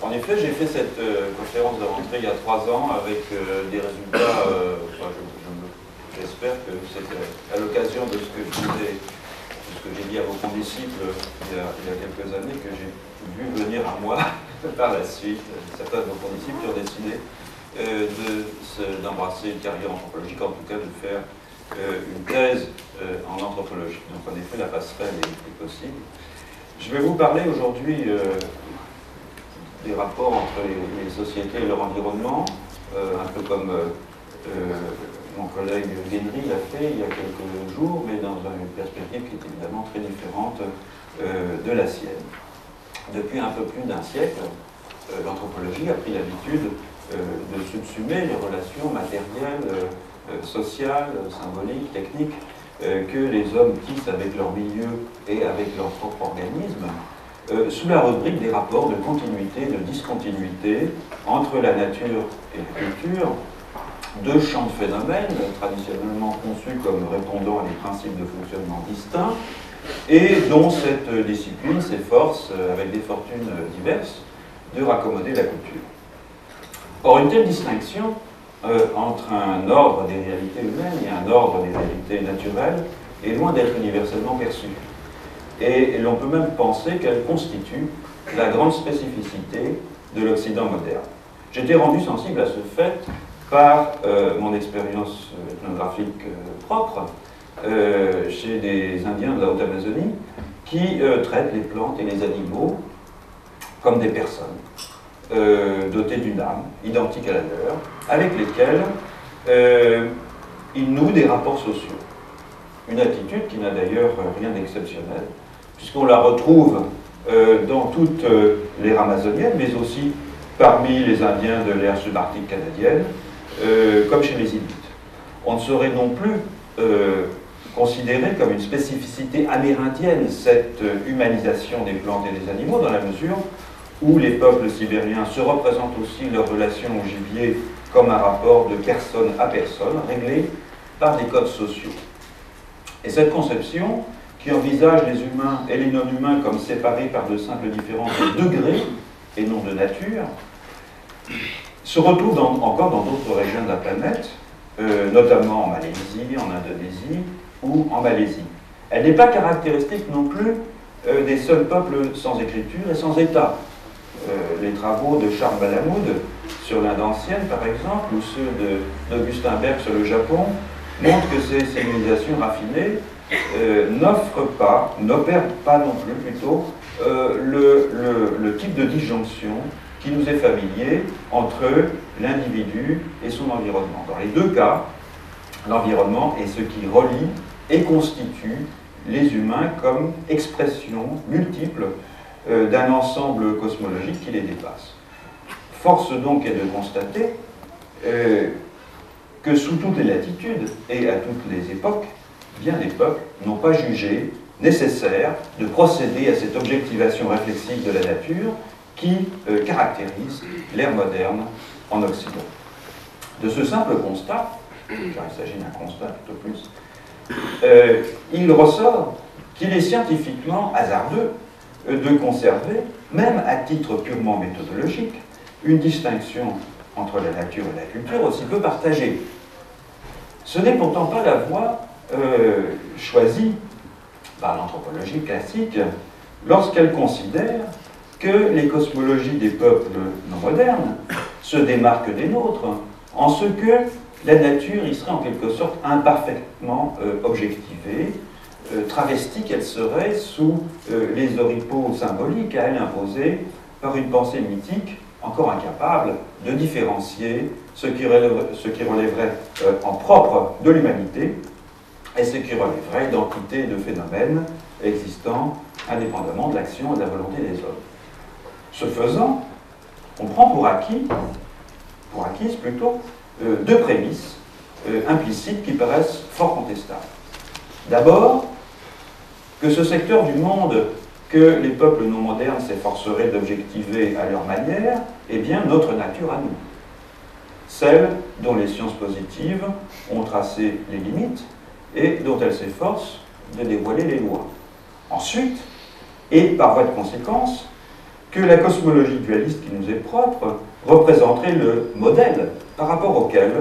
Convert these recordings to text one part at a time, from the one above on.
En effet, j'ai fait cette conférence de rentrée il y a 3 ans avec des résultats, j'espère que c'est à l'occasion de ce que je disais, de ce que j'ai dit à vos condisciples il y a quelques années, que j'ai vu venir à moi par la suite certains de vos condisciples qui ont décidé d'embrasser une carrière anthropologique, en tout cas de faire une thèse en anthropologie. Donc en effet, la passerelle est possible. Je vais vous parler aujourd'hui des rapports entre les sociétés et leur environnement, un peu comme mon collègue Guénry l'a fait il y a quelques jours, mais dans une perspective qui est évidemment très différente de la sienne. Depuis un peu plus d'un siècle, l'anthropologie a pris l'habitude de subsumer les relations matérielles, sociales, symboliques, techniques que les hommes tissent avec leur milieu et avec leur propre organisme, sous la rubrique des rapports de continuité, de discontinuité entre la nature et la culture, deux champs de phénomènes traditionnellement conçus comme répondant à des principes de fonctionnement distincts et dont cette discipline s'efforce, avec des fortunes diverses, de raccommoder la culture. Or, une telle distinction entre un ordre des réalités humaines et un ordre des réalités naturelles est loin d'être universellement perçue. Et l'on peut même penser qu'elle constitue la grande spécificité de l'Occident moderne. J'étais rendu sensible à ce fait par mon expérience ethnographique propre chez des Indiens de la Haute-Amazonie qui traitent les plantes et les animaux comme des personnes dotées d'une âme identique à la leur, avec lesquelles ils nouent des rapports sociaux. Une attitude qui n'a d'ailleurs rien d'exceptionnel, puisqu'on la retrouve dans toutes les amazoniennes, mais aussi parmi les Indiens de l'ère subarctique canadienne, comme chez les Inuits. On ne saurait non plus considérer comme une spécificité amérindienne cette humanisation des plantes et des animaux, dans la mesure où les peuples sibériens se représentent aussi leur relation au gibier comme un rapport de personne à personne, réglé par des codes sociaux. Et cette conception, qui envisage les humains et les non-humains comme séparés par de simples différences de degrés et non de nature, se retrouve encore dans d'autres régions de la planète, notamment en Malaisie, en Indonésie ou en Malaisie. Elle n'est pas caractéristique non plus des seuls peuples sans écriture et sans État. Les travaux de Charles Balamoud sur l'Inde ancienne, par exemple, ou ceux d'Augustin Berg sur le Japon, montrent que ces civilisations raffinées n'opèrent pas non plus plutôt le type de disjonction qui nous est familier entre l'individu et son environnement. Dans les deux cas, l'environnement est ce qui relie et constitue les humains comme expression multiple d'un ensemble cosmologique qui les dépasse. Force donc est de constater que sous toutes les latitudes et à toutes les époques, bien des peuples n'ont pas jugé nécessaire de procéder à cette objectivation réflexive de la nature qui caractérise l'ère moderne en Occident. De ce simple constat, car il s'agit d'un constat tout au plus, il ressort qu'il est scientifiquement hasardeux de conserver, même à titre purement méthodologique, une distinction entre la nature et la culture aussi peu partagée. Ce n'est pourtant pas la voie choisie par l'anthropologie classique lorsqu'elle considère que les cosmologies des peuples non modernes se démarquent des nôtres en ce que la nature y serait en quelque sorte imparfaitement objectivée, travestie qu'elle serait sous les oripeaux symboliques à elle imposés par une pensée mythique encore incapable de différencier ce qui relèverait en propre de l'humanité et ce qui relèverait d'entités et de phénomènes existant indépendamment de l'action et de la volonté des hommes. Ce faisant, on prend pour acquises plutôt, deux prémisses implicites qui paraissent fort contestables. D'abord, que ce secteur du monde que les peuples non modernes s'efforceraient d'objectiver à leur manière est bien notre nature à nous. Celle dont les sciences positives ont tracé les limites et dont elles s'efforcent de dévoiler les lois. Ensuite, et par voie de conséquence, que la cosmologie dualiste qui nous est propre représenterait le modèle par rapport auquel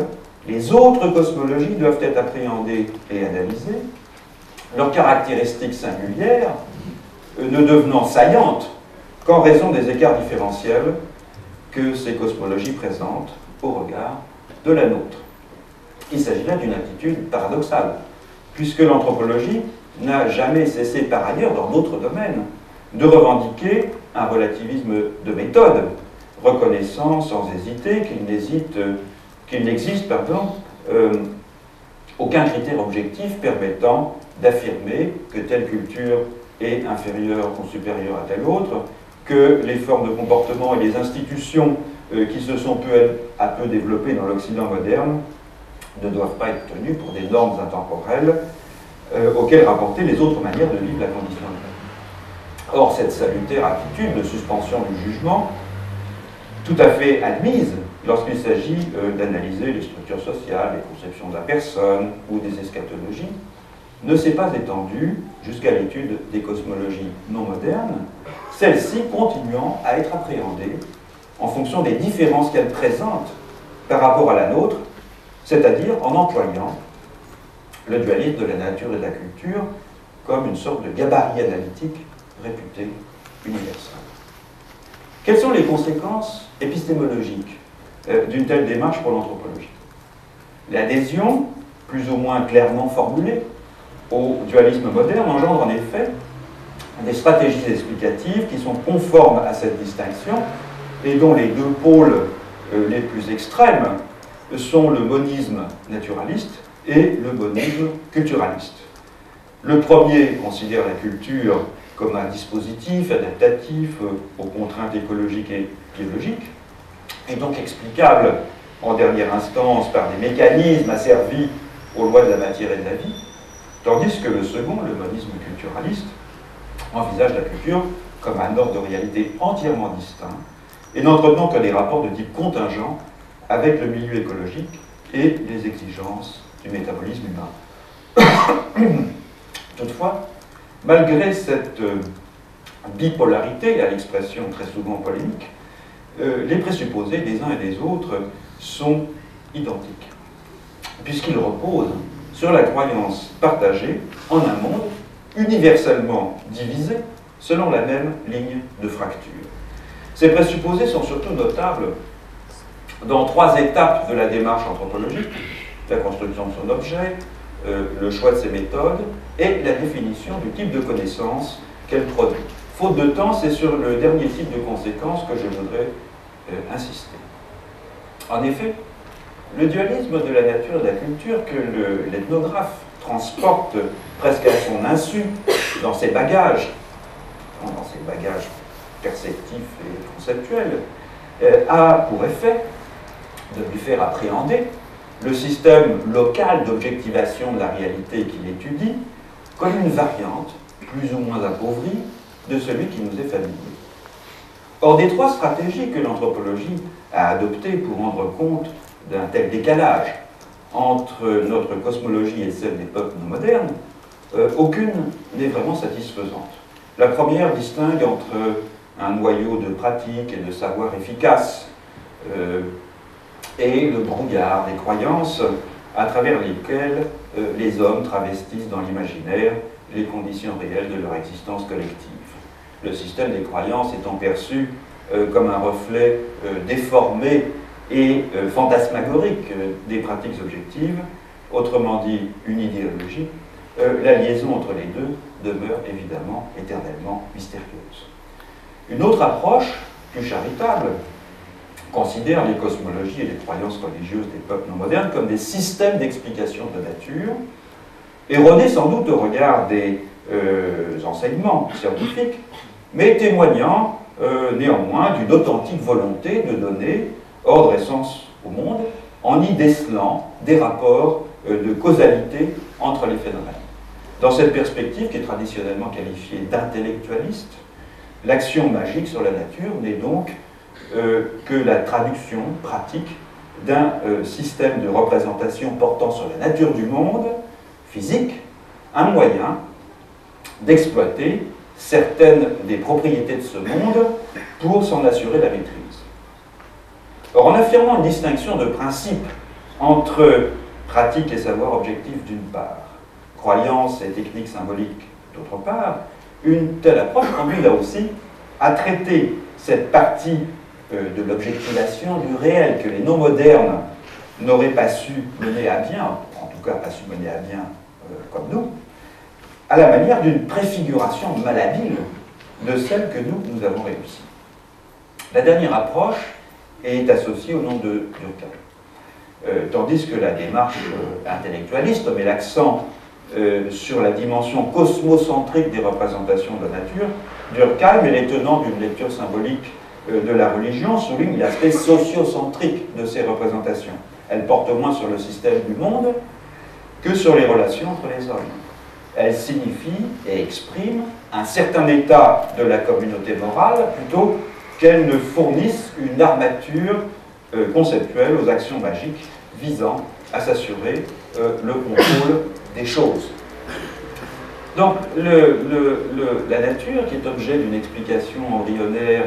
les autres cosmologies doivent être appréhendées et analysées, leurs caractéristiques singulières ne devenant saillantes qu'en raison des écarts différentiels que ces cosmologies présentent au regard de la nôtre. Il s'agit là d'une attitude paradoxale, puisque l'anthropologie n'a jamais cessé par ailleurs, dans d'autres domaines, de revendiquer un relativisme de méthode, reconnaissant sans hésiter qu'il n'existe aucun critère objectif permettant d'affirmer que telle culture est inférieure ou supérieure à telle autre, que les formes de comportement et les institutions qui se sont peu à peu développées dans l'Occident moderne ne doivent pas être tenues pour des normes intemporelles auxquelles rapporter les autres manières de vivre la condition humaine. Or, cette salutaire attitude de suspension du jugement, tout à fait admise lorsqu'il s'agit d'analyser les structures sociales, les conceptions de la personne ou des eschatologies, ne s'est pas étendue jusqu'à l'étude des cosmologies non modernes, celles-ci continuant à être appréhendées en fonction des différences qu'elles présentent par rapport à la nôtre, c'est-à-dire en employant le dualisme de la nature et de la culture comme une sorte de gabarit analytique réputé universel. Quelles sont les conséquences épistémologiques d'une telle démarche pour l'anthropologie? L'adhésion, plus ou moins clairement formulée, au dualisme moderne engendre en effet des stratégies explicatives qui sont conformes à cette distinction et dont les deux pôles les plus extrêmes sont le monisme naturaliste et le monisme culturaliste. Le premier considère la culture comme un dispositif adaptatif aux contraintes écologiques et biologiques, et donc explicable en dernière instance par des mécanismes asservis aux lois de la matière et de la vie, tandis que le second, le monisme culturaliste, envisage la culture comme un ordre de réalité entièrement distinct et n'entretenant que des rapports de type contingent avec le milieu écologique et les exigences du métabolisme humain. Toutefois, malgré cette bipolarité à l'expression très souvent polémique, les présupposés des uns et des autres sont identiques, puisqu'ils reposent sur la croyance partagée en un monde universellement divisé selon la même ligne de fracture. Ces présupposés sont surtout notables dans trois étapes de la démarche anthropologique: la construction de son objet, le choix de ses méthodes et la définition du type de connaissance qu'elle produit. Faute de temps, c'est sur le dernier type de conséquences que je voudrais insister. En effet, le dualisme de la nature et de la culture que l'ethnographe transporte presque à son insu dans ses bagages perceptifs et conceptuels, a pour effet de lui faire appréhender le système local d'objectivation de la réalité qu'il étudie comme une variante plus ou moins appauvrie de celui qui nous est familier. Or, des trois stratégies que l'anthropologie a adoptées pour rendre compte d'un tel décalage entre notre cosmologie et celle des peuples non modernes, aucune n'est vraiment satisfaisante. La première distingue entre un noyau de pratiques et de savoir efficaces et le brouillard des croyances à travers lesquelles les hommes travestissent dans l'imaginaire les conditions réelles de leur existence collective. Le système des croyances étant perçu comme un reflet déformé et fantasmagorique des pratiques objectives, autrement dit une idéologie, la liaison entre les deux demeure évidemment éternellement mystérieuse. Une autre approche, plus charitable, considère les cosmologies et les croyances religieuses des peuples non modernes comme des systèmes d'explication de nature, erronés sans doute au regard des enseignements scientifiques, mais témoignant néanmoins d'une authentique volonté de donner ordre et sens au monde en y décelant des rapports de causalité entre les phénomènes. Dans cette perspective, qui est traditionnellement qualifiée d'intellectualiste, l'action magique sur la nature n'est donc que la traduction pratique d'un système de représentation portant sur la nature du monde physique, un moyen d'exploiter certaines des propriétés de ce monde pour s'en assurer la maîtrise. Or, en affirmant une distinction de principe entre pratique et savoir objectif d'une part, croyance et technique symbolique d'autre part, une telle approche conduit là aussi à traiter cette partie de l'objectivation du réel que les non-modernes n'auraient pas su mener à bien, en tout cas pas su mener à bien comme nous, à la manière d'une préfiguration malhabile de celle que nous avons réussi. La dernière approche est associée au nom de Durkheim. Tandis que la démarche intellectualiste met l'accent sur la dimension cosmocentrique des représentations de la nature, Durkheim et les tenants d'une lecture symbolique de la religion soulignent l'aspect sociocentrique de ces représentations. Elles portent moins sur le système du monde que sur les relations entre les hommes. Elles signifient et expriment un certain état de la communauté morale plutôt qu'elles ne fournissent une armature conceptuelle aux actions magiques visant à s'assurer le contrôle des choses. Donc, la nature, qui est objet d'une explication embryonnaire,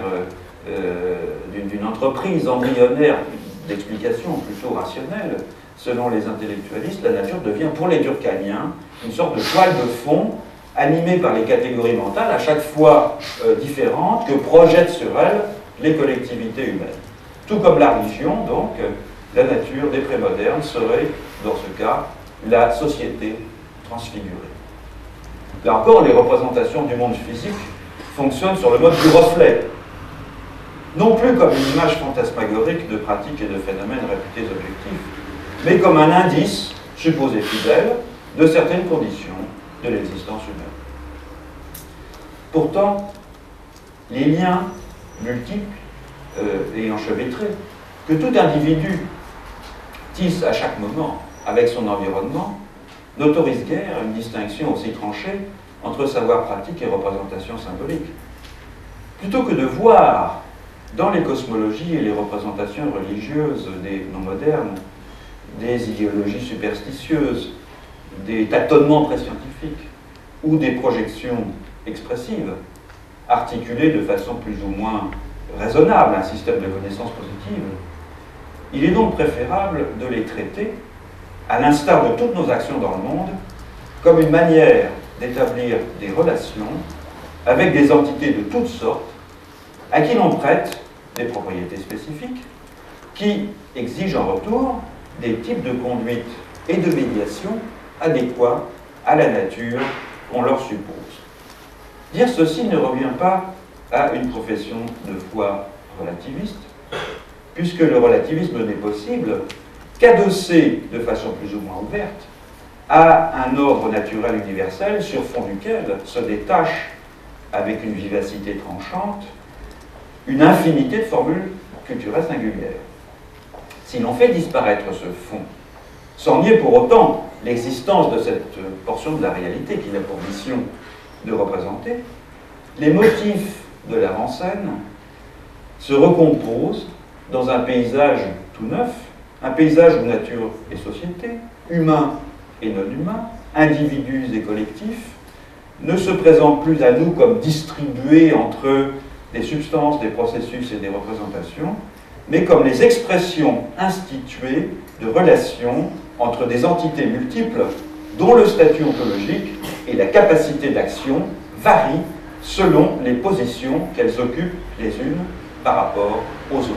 d'une entreprise embryonnaire d'explication plutôt rationnelle, selon les intellectualistes, la nature devient pour les durkheimiens une sorte de toile de fond animée par les catégories mentales, à chaque fois différentes, que projettent sur elles les collectivités humaines. Tout comme la religion, donc, la nature des prémodernes serait, dans ce cas, la société transfigurée. Là encore, les représentations du monde physique fonctionnent sur le mode du reflet, non plus comme une image fantasmagorique de pratiques et de phénomènes réputés objectifs, mais comme un indice, supposé fidèle, de certaines conditions de l'existence humaine. Pourtant, les liens multiples et enchevêtrés que tout individu tisse à chaque moment avec son environnement n'autorisent guère une distinction aussi tranchée entre savoir pratique et représentation symbolique. Plutôt que de voir dans les cosmologies et les représentations religieuses des non-modernes des idéologies superstitieuses, des tâtonnements préscientifiques ou des projections expressives, articulées de façon plus ou moins raisonnable, un système de connaissances positives, il est donc préférable de les traiter, à l'instar de toutes nos actions dans le monde, comme une manière d'établir des relations avec des entités de toutes sortes, à qui l'on prête des propriétés spécifiques, qui exigent en retour des types de conduite et de médiation adéquats à la nature qu'on leur suppose. Dire ceci ne revient pas à une profession de foi relativiste, puisque le relativisme n'est possible qu'adossé de façon plus ou moins ouverte à un ordre naturel universel sur fond duquel se détache, avec une vivacité tranchante, une infinité de formules culturelles singulières. Si l'on fait disparaître ce fond, sans nier pour autant l'existence de cette portion de la réalité qu'il a pour mission de représenter, les motifs de la en-scène se recomposent dans un paysage tout neuf, un paysage où nature et société, humain et non humain, individus et collectifs, ne se présentent plus à nous comme distribués entre des substances, des processus et des représentations, mais comme les expressions instituées de relations entre des entités multiples dont le statut ontologique et la capacité d'action varient selon les positions qu'elles occupent les unes par rapport aux autres.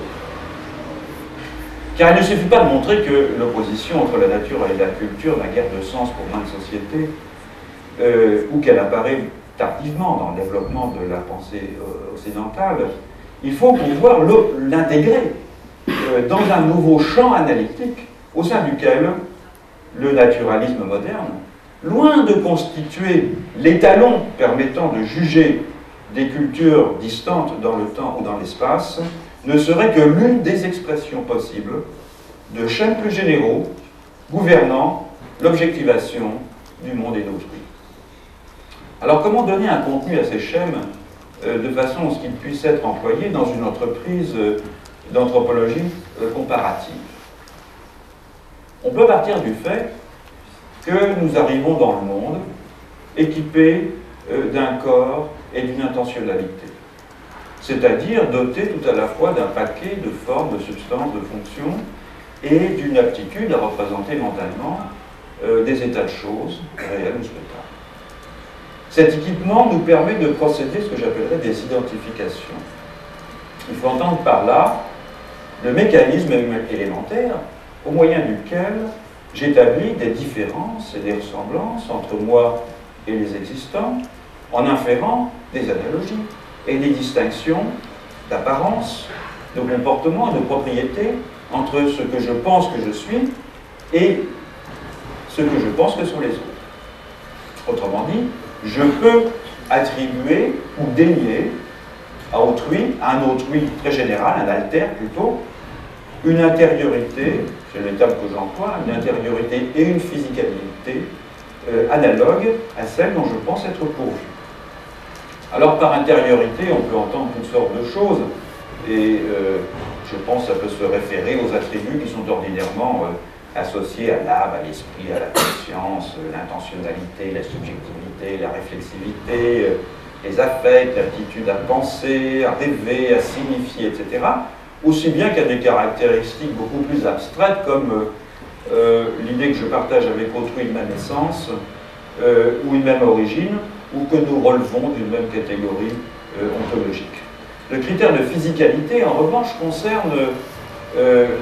Car il ne suffit pas de montrer que l'opposition entre la nature et la culture n'a guère de sens pour maintes sociétés, ou qu'elle apparaît tardivement dans le développement de la pensée occidentale. Il faut pouvoir l'intégrer dans un nouveau champ analytique au sein duquel le naturalisme moderne, loin de constituer l'étalon permettant de juger des cultures distantes dans le temps ou dans l'espace, ne serait que l'une des expressions possibles de schèmes plus généraux gouvernant l'objectivation du monde et d'autrui. Alors comment donner un contenu à ces schèmes de façon à ce qu'ils puissent être employés dans une entreprise d'anthropologie comparative? On peut partir du fait que nous arrivons dans le monde équipés d'un corps et d'une intentionnalité. C'est-à-dire doté tout à la fois d'un paquet de formes, de substances, de fonctions, et d'une aptitude à représenter mentalement des états de choses réels ou souhaitables. Cet équipement nous permet de procéder à ce que j'appellerais des identifications. Il faut entendre par là le mécanisme élémentaire au moyen duquel j'établis des différences et des ressemblances entre moi et les existants en inférant des analogies et des distinctions d'apparence, de comportement et de propriété entre ce que je pense que je suis et ce que je pense que sont les autres. Autrement dit, je peux attribuer ou dénier à autrui, à un autrui très général, un alter plutôt, une intériorité, c'est le terme que j'emploie, une intériorité et une physicalité analogue à celle dont je pense être pourvu. Alors par intériorité, on peut entendre toutes sortes de choses, et je pense que ça peut se référer aux attributs qui sont ordinairement associés à l'âme, à l'esprit, à la conscience, l'intentionnalité, la subjectivité, la réflexivité, les affects, l'aptitude à penser, à rêver, à signifier, etc. Aussi bien qu'à des caractéristiques beaucoup plus abstraites comme l'idée que je partage avec autrui une même essence ou une même origine, ou que nous relevons d'une même catégorie ontologique. Le critère de physicalité, en revanche, concerne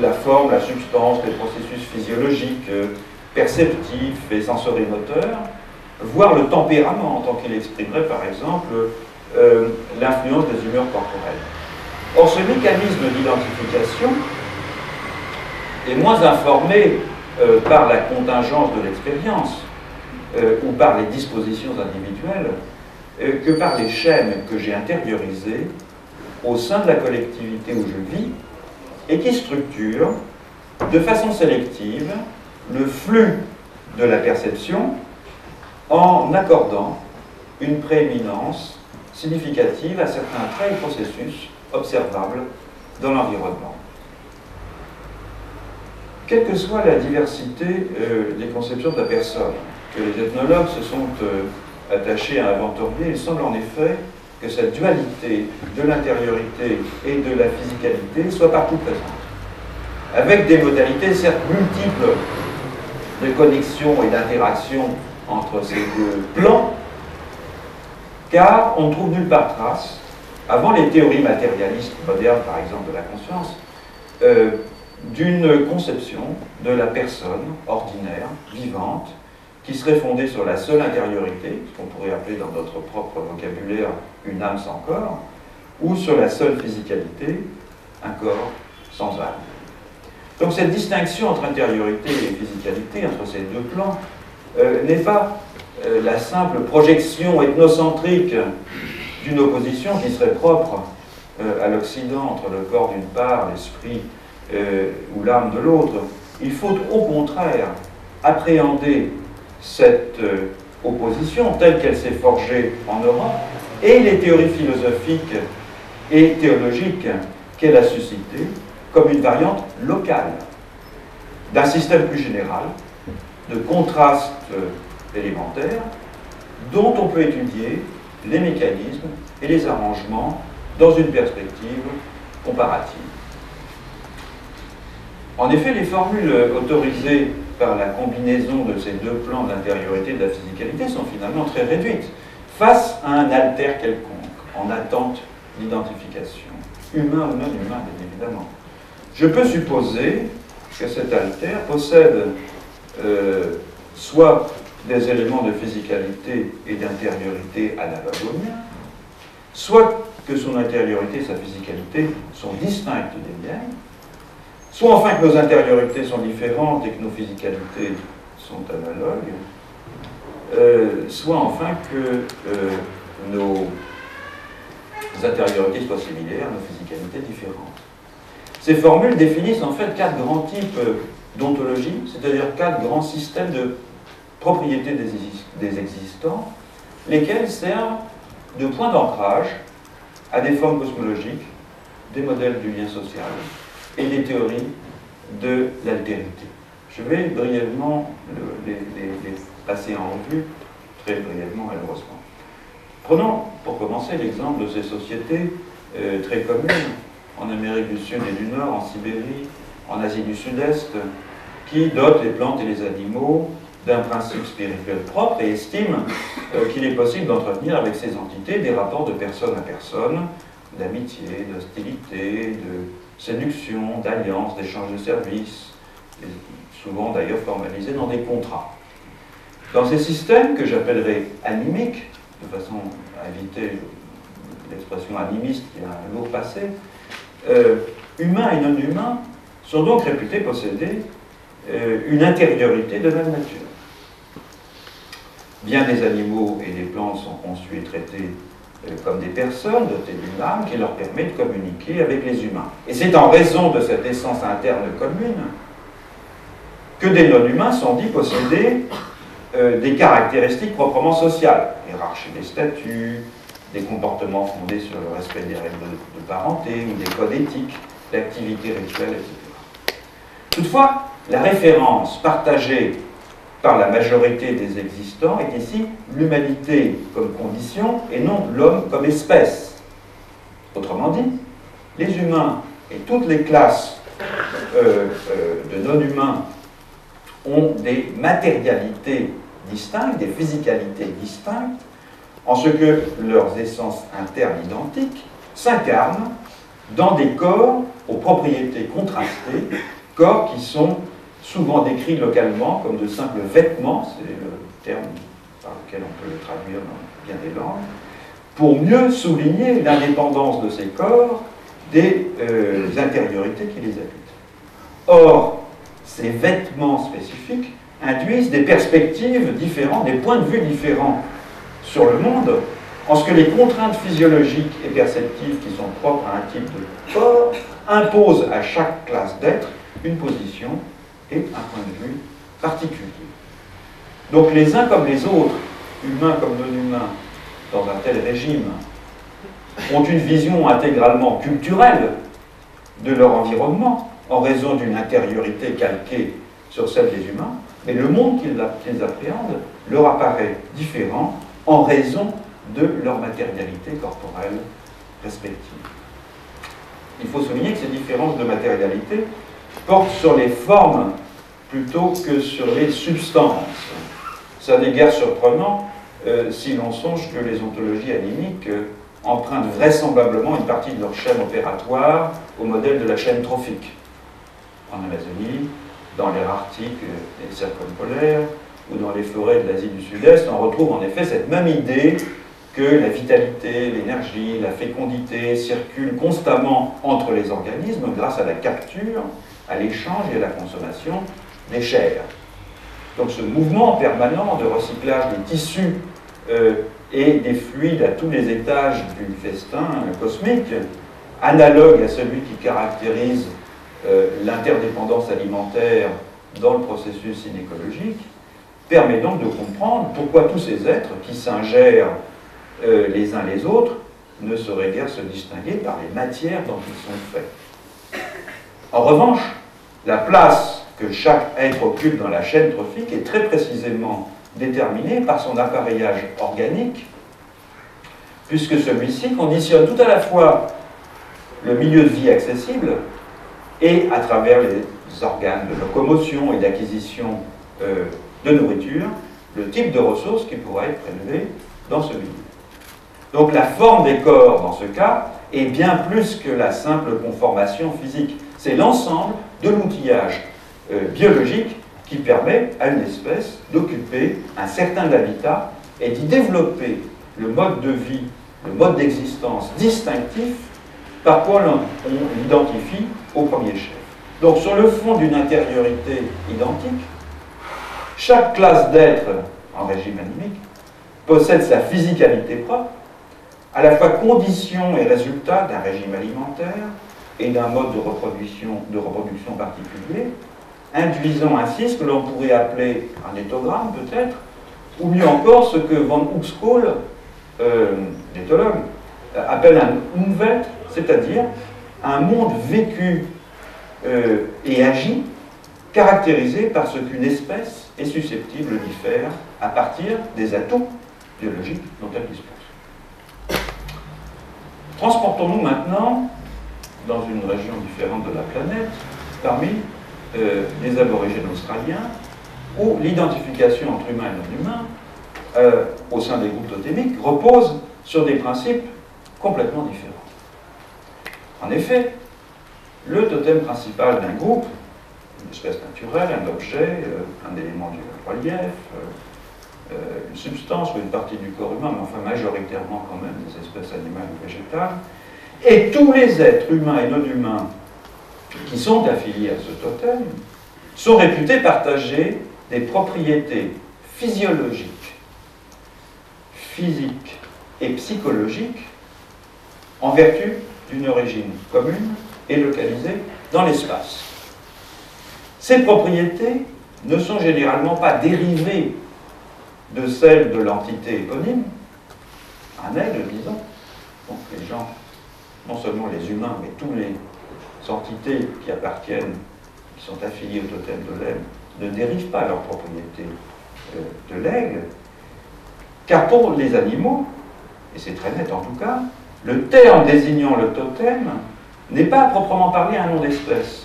la forme, la substance, les processus physiologiques, perceptifs et sensorimoteurs, voire le tempérament, en tant qu'il exprimerait, par exemple, l'influence des humeurs corporelles. Or, ce mécanisme d'identification est moins informé par la contingence de l'expérience ou par les dispositions individuelles que par les chaînes que j'ai intériorisées au sein de la collectivité où je vis et qui structurent de façon sélective le flux de la perception en accordant une prééminence significative à certains traits et processus observables dans l'environnement. Quelle que soit la diversité des conceptions de la personne que les ethnologues se sont attachés à inventorier, il semble en effet que cette dualité de l'intériorité et de la physicalité soit partout présente, avec des modalités certes multiples de connexion et d'interaction entre ces deux plans, car on ne trouve nulle part trace, avant les théories matérialistes modernes, par exemple, de la conscience, d'une conception de la personne ordinaire, vivante, qui serait fondée sur la seule intériorité, ce qu'on pourrait appeler dans notre propre vocabulaire une âme sans corps, ou sur la seule physicalité, un corps sans âme. Donc cette distinction entre intériorité et physicalité, entre ces deux plans, n'est pas la simple projection ethnocentrique d'une opposition qui serait propre à l'Occident entre le corps d'une part, l'esprit ou l'âme de l'autre. Il faut au contraire appréhender cette opposition telle qu'elle s'est forgée en Europe et les théories philosophiques et théologiques qu'elle a suscitées comme une variante locale d'un système plus général de contrastes élémentaires dont on peut étudier les mécanismes et les arrangements dans une perspective comparative. En effet, les formules autorisées par la combinaison de ces deux plans d'intériorité et de la physicalité sont finalement très réduites face à un alter quelconque, en attente d'identification, humain ou non humain, bien évidemment. Je peux supposer que cet alter possède soit des éléments de physicalité et d'intériorité analogues au mien, soit que son intériorité et sa physicalité sont distinctes des miennes, soit enfin que nos intériorités sont différentes et que nos physicalités sont analogues, soit enfin que nos intériorités soient similaires, nos physicalités différentes. Ces formules définissent en fait 4 grands types d'ontologie, c'est-à-dire 4 grands systèmes de propriétés des existants, lesquels servent de point d'ancrage à des formes cosmologiques, des modèles du lien social et des théories de l'altérité. Je vais brièvement les passer en revue, très brièvement malheureusement. Prenons pour commencer l'exemple de ces sociétés très communes en Amérique du Sud et du Nord, en Sibérie, en Asie du Sud-Est, qui dotent les plantes et les animaux d'un principe spirituel propre et estiment qu'il est possible d'entretenir avec ces entités des rapports de personne à personne, d'amitié, d'hostilité, de séduction, d'alliance, d'échange de services, souvent d'ailleurs formalisés dans des contrats. Dans ces systèmes que j'appellerais animiques, de façon à éviter l'expression animiste qui a un lourd passé, humains et non humains sont donc réputés posséder une intériorité de même nature. Bien des animaux et des plantes sont conçus et traités comme des personnes dotées d'une âme qui leur permet de communiquer avec les humains. Et c'est en raison de cette essence interne commune que des non-humains sont dits posséder des caractéristiques proprement sociales, hiérarchie des statuts, des comportements fondés sur le respect des règles de parenté ou des codes éthiques, l'activité rituelle, etc. Toutefois, la référence partagée par la majorité des existants est ici l'humanité comme condition et non l'homme comme espèce. Autrement dit, les humains et toutes les classes de non-humains ont des matérialités distinctes, des physicalités distinctes, en ce que leurs essences internes identiques s'incarnent dans des corps aux propriétés contrastées, corps qui sont souvent décrits localement comme de simples vêtements, c'est le terme par lequel on peut le traduire dans bien des langues, pour mieux souligner l'indépendance de ces corps des intériorités qui les habitent. Or, ces vêtements spécifiques induisent des perspectives différentes, des points de vue différents sur le monde, en ce que les contraintes physiologiques et perceptives qui sont propres à un type de corps imposent à chaque classe d'êtres une position et un point de vue particulier. Donc les uns comme les autres, humains comme non-humains, dans un tel régime, ont une vision intégralement culturelle de leur environnement, en raison d'une intériorité calquée sur celle des humains, mais le monde qu'ils appréhendent leur apparaît différent en raison de leur matérialité corporelle respective. Il faut souligner que ces différences de matérialité portent sur les formes plutôt que sur les substances. Ça n'est guère surprenant si l'on songe que les ontologies animiques empruntent vraisemblablement une partie de leur chaîne opératoire au modèle de la chaîne trophique. En Amazonie, dans l'air arctique et circumpolaire, ou dans les forêts de l'Asie du Sud-Est, on retrouve en effet cette même idée que la vitalité, l'énergie, la fécondité circulent constamment entre les organismes grâce à la capture, à l'échange et à la consommation des chairs. Donc ce mouvement permanent de recyclage des tissus et des fluides à tous les étages du festin cosmique, analogue à celui qui caractérise l'interdépendance alimentaire dans le processus inécologique, permet donc de comprendre pourquoi tous ces êtres qui s'ingèrent les uns les autres ne sauraient guère se distinguer par les matières dont ils sont faits. En revanche, la place que chaque être occupe dans la chaîne trophique est très précisément déterminée par son appareillage organique, puisque celui-ci conditionne tout à la fois le milieu de vie accessible et à travers les organes de locomotion et d'acquisition de nourriture, le type de ressources qui pourra être prélevé dans ce milieu. Donc la forme des corps, dans ce cas, est bien plus que la simple conformation physique. C'est l'ensemble de l'outillage biologique qui permet à une espèce d'occuper un certain habitat et d'y développer le mode de vie, le mode d'existence distinctif par quoi on l'identifie au premier chef. Donc sur le fond d'une intériorité identique, chaque classe d'êtres en régime animique possède sa physicalité propre, à la fois condition et résultat d'un régime alimentaire et d'un mode de reproduction particulier, induisant ainsi ce que l'on pourrait appeler un éthogramme peut-être, ou mieux encore ce que von Uxkol, l'éthologue, appelle un Umwelt, c'est-à-dire un monde vécu et agi, caractérisé par ce qu'une espèce est susceptible d'y faire à partir des atouts biologiques dont elle dispose. Transportons-nous maintenant dans une région différente de la planète, parmi les aborigènes australiens, où l'identification entre humains et non-humains, au sein des groupes totémiques, repose sur des principes complètement différents. En effet, le totem principal d'un groupe, une espèce naturelle, un objet, un élément du relief, une substance ou une partie du corps humain, mais enfin majoritairement quand même des espèces animales ou végétales, et tous les êtres humains et non humains qui sont affiliés à ce totem sont réputés partager des propriétés physiologiques, physiques et psychologiques en vertu d'une origine commune et localisée dans l'espace. Ces propriétés ne sont généralement pas dérivées de celles de l'entité éponyme, un aigle, disons. Donc les gens, non seulement les humains, mais toutes les entités qui appartiennent, qui sont affiliées au totem de l'aigle, ne dérivent pas leurs propriétés de l'aigle, car pour les animaux, et c'est très net en tout cas, le terme désignant le totem n'est pas à proprement parler un nom d'espèce.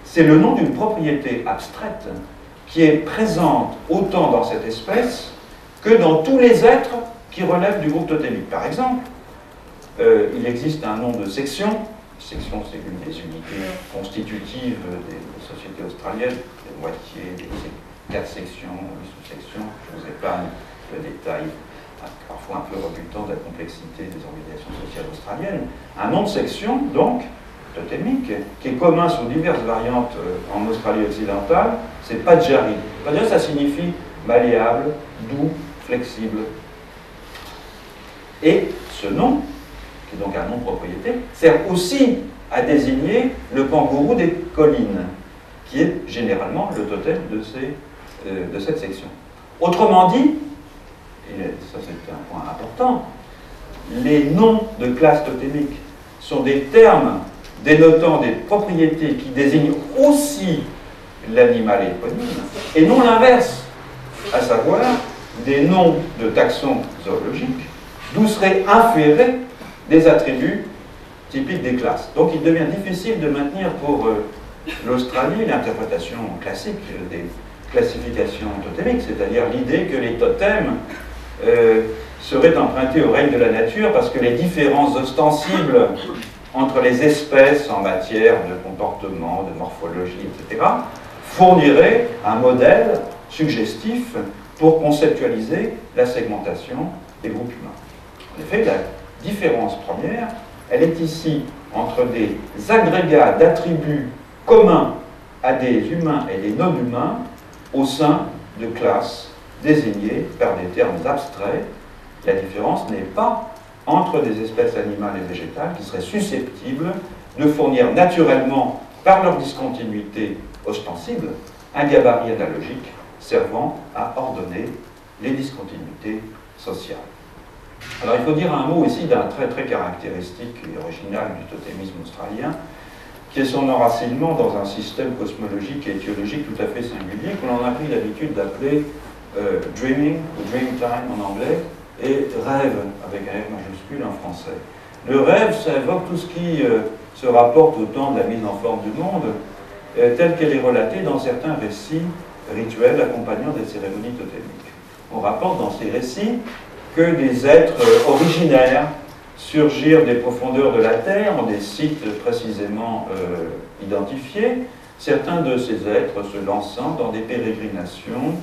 C'est le nom d'une propriété abstraite qui est présente autant dans cette espèce que dans tous les êtres qui relèvent du groupe totémique. Par exemple, il existe un nom de section. Section, c'est l'une des unités constitutives des sociétés australiennes, des moitiés, des 4 sections, 8 sous-sections. Je vous épargne le détail parfois un peu rebutant de la complexité des organisations sociales australiennes. Un nom de section, donc, totémique, qui est commun sous diverses variantes en Australie occidentale, c'est Padjari. Padjari, ça signifie malléable, doux, flexible. Et ce nom, qui est donc un nom de propriété, sert aussi à désigner le kangourou des collines, qui est généralement le totem de cette section. Autrement dit, et ça c'est un point important, les noms de classe totémique sont des termes dénotant des propriétés qui désignent aussi l'animal éponyme, et non l'inverse, à savoir des noms de taxons zoologiques, d'où seraient inférés des attributs typiques des classes. Donc il devient difficile de maintenir pour l'Australie l'interprétation classique des classifications totémiques, c'est-à-dire l'idée que les totems seraient empruntés au règne de la nature parce que les différences ostensibles entre les espèces en matière de comportement, de morphologie, etc., fourniraient un modèle suggestif pour conceptualiser la segmentation des groupes humains. En effet, la différence première, elle est ici entre des agrégats d'attributs communs à des humains et des non-humains au sein de classes désignées par des termes abstraits. La différence n'est pas entre des espèces animales et végétales qui seraient susceptibles de fournir naturellement, par leur discontinuité ostensible, un gabarit analogique servant à ordonner les discontinuités sociales. Alors il faut dire un mot ici d'un trait très caractéristique et original du totémisme australien, qui est son enracinement dans un système cosmologique et étiologique tout à fait singulier, que l'on a pris l'habitude d'appeler dreaming, ou dream time en anglais, et rêve, avec un R majuscule en français. Le rêve, ça évoque tout ce qui se rapporte au temps de la mise en forme du monde, telle qu'elle est relatée dans certains récits rituels accompagnant des cérémonies totémiques. On rapporte dans ces récits que des êtres originaires surgirent des profondeurs de la Terre, en des sites précisément identifiés, certains de ces êtres se lançant dans des pérégrinations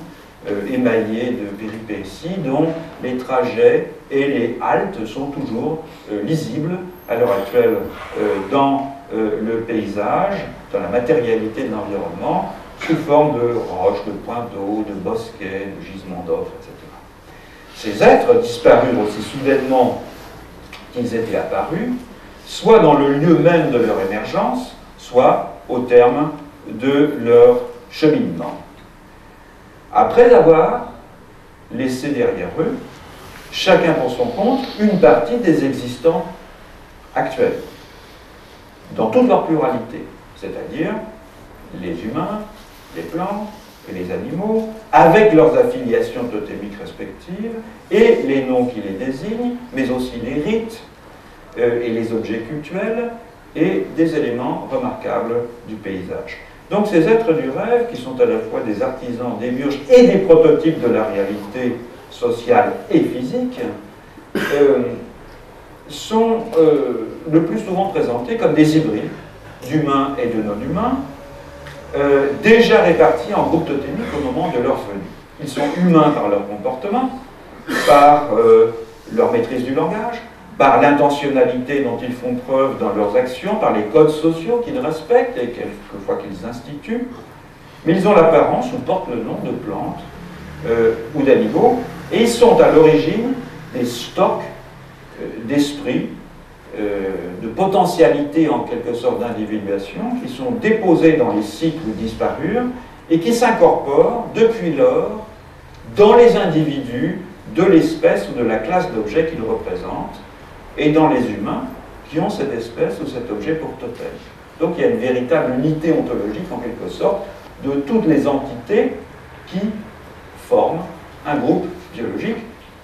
émaillées de péripéties dont les trajets et les haltes sont toujours lisibles à l'heure actuelle dans le paysage, dans la matérialité de l'environnement, sous forme de roches, de points d'eau, de bosquets, de gisements d'or, etc. Ces êtres disparurent aussi soudainement qu'ils étaient apparus, soit dans le lieu même de leur émergence, soit au terme de leur cheminement. Après avoir laissé derrière eux, chacun pour son compte, une partie des existants actuels, dans toute leur pluralité, c'est-à-dire les humains, les plantes et les animaux, avec leurs affiliations totémiques respectives, et les noms qui les désignent, mais aussi les rites, et les objets cultuels, et des éléments remarquables du paysage. Donc ces êtres du rêve, qui sont à la fois des artisans, des murges et des prototypes de la réalité sociale et physique, sont le plus souvent présentés comme des hybrides d'humains et de non-humains, déjà répartis en groupes totémiques au moment de leur venue. Ils sont humains par leur comportement, par leur maîtrise du langage, par l'intentionnalité dont ils font preuve dans leurs actions, par les codes sociaux qu'ils respectent et quelquefois qu'ils instituent, mais ils ont l'apparence ou portent le nom de plantes ou d'animaux, et ils sont à l'origine des stocks d'esprit, de potentialité en quelque sorte d'individuation, qui sont déposés dans les cycles où disparurent et qui s'incorporent depuis lors dans les individus de l'espèce ou de la classe d'objets qu'ils représentent, et dans les humains qui ont cette espèce ou cet objet pour totem. Donc il y a une véritable unité ontologique en quelque sorte de toutes les entités qui forment un groupe biologique,